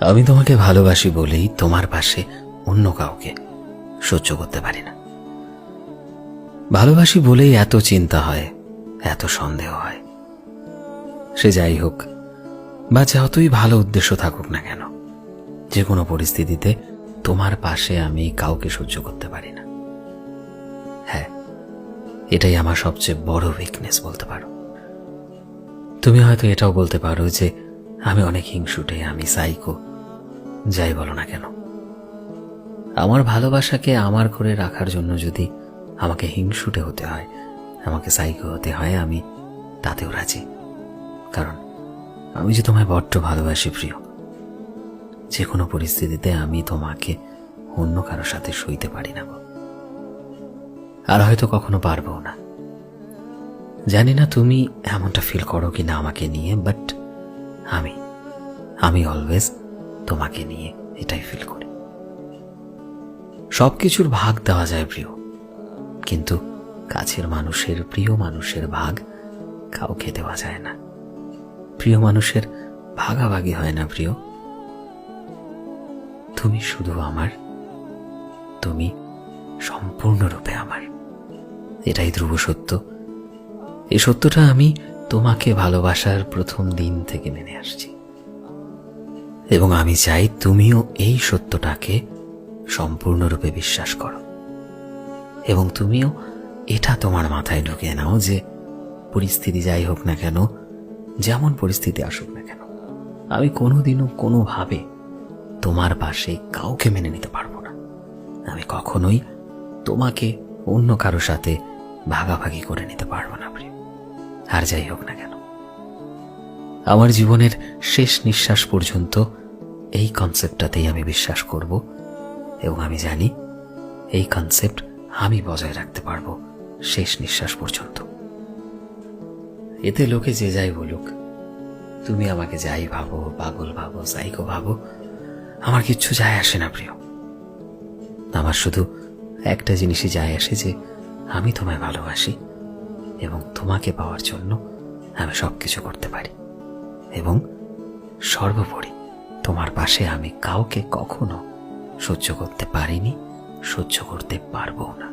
আমি তোমাকে ভালোবাসি বলেই তোমার পাশে অন্য কাউকে সহ্য করতে পারি না। ভালোবাসি বলেই এত চিন্তা হয়, এত সন্দেহ হয়। সে যাই হোক বা যতই ভালো উদ্দেশ্য থাকুক না কেন, যে কোনো পরিস্থিতিতে তোমার পাশে আমি কাউকে সহ্য করতে পারি না। হ্যাঁ, এটাই আমার সবচেয়ে বড় উইকনেস বলতে পারো। তুমি হয়তো এটাও বলতে পারো যে আমি অনেক হিংসুটে, আমি সাইকো, যাই বলো না কেন। আমার ভালোবাসাকে আমার করে রাখার জন্য যদি আমাকে হিংসুটে হতে হয়, আমাকে সাইকো হতে হয়, আমি তাতেও রাজি। কারণ আমি যে তোমায় বড্ড ভালোবাসি প্রিয়। যে কোনো পরিস্থিতিতে আমি তোমাকে অন্য কারোর সাথে সইতে পারি না, আর হয়তো কখনো পারবো না। জানি না তুমি এমনটা ফিল করো কিনা আমাকে নিয়ে, বাট আমি অলওয়েজ তোমাকে নিয়ে এটাই ফিল করি। সবকিছুর ভাগ দেওয়া যায় প্রিয়, কিন্তু কাছের মানুষের, প্রিয় মানুষের ভাগ কাউকে দেওয়া যায় না। প্রিয় মানুষের ভাগাভাগি হয় না প্রিয়। তুমি শুধু আমার, তুমি সম্পূর্ণরূপে আমার, এটাই ধ্রুব সত্য। এই সত্যটা আমি তোমাকে ভালোবাসার প্রথম দিন থেকে মেনে আসছি, এবং আমি চাই তুমিও এই সত্যটাকে সম্পূর্ণরূপে বিশ্বাস করো, এবং তুমিও এটা তোমার মাথায় ঢুকিয়ে নাও যে পরিস্থিতি যাই হোক না কেন, যেমন পরিস্থিতি আসুক না কেন, আমি কোনোদিনও কোনোভাবে তোমার পাশে কাউকে মেনে নিতে পারবো না। আমি কখনোই তোমাকে অন্য কারো সাথে ভাগাভাগি করে নিতে পারবো না প্রিয়। আর যাই হোক না কেন, আমার জীবনের শেষ নিঃশ্বাস পর্যন্ত এই কনসেপ্টটাতেই আমি বিশ্বাস করব, এবং আমি জানি এই কনসেপ্ট আমি বজায় রাখতে পারবো শেষ নিঃশ্বাস পর্যন্ত। এতে লোকে যে যাই বলুক, তুমি আমাকে যাই ভাবো, পাগল ভাবো, সাইকো ভাবো, আমার কিচ্ছু যায় আসে না প্রিয়। আমার শুধু একটা জিনিসই যায় আসে, যে আমি তোমায় ভালোবাসি, এবং তোমাকে পাওয়ার জন্য আমি সবকিছু করতে পারি, এবং সর্বোপরি তোমার পাশে আমি কাউকে কখনো সহ্য করতে পারিনি, সহ্য করতে পারবো না।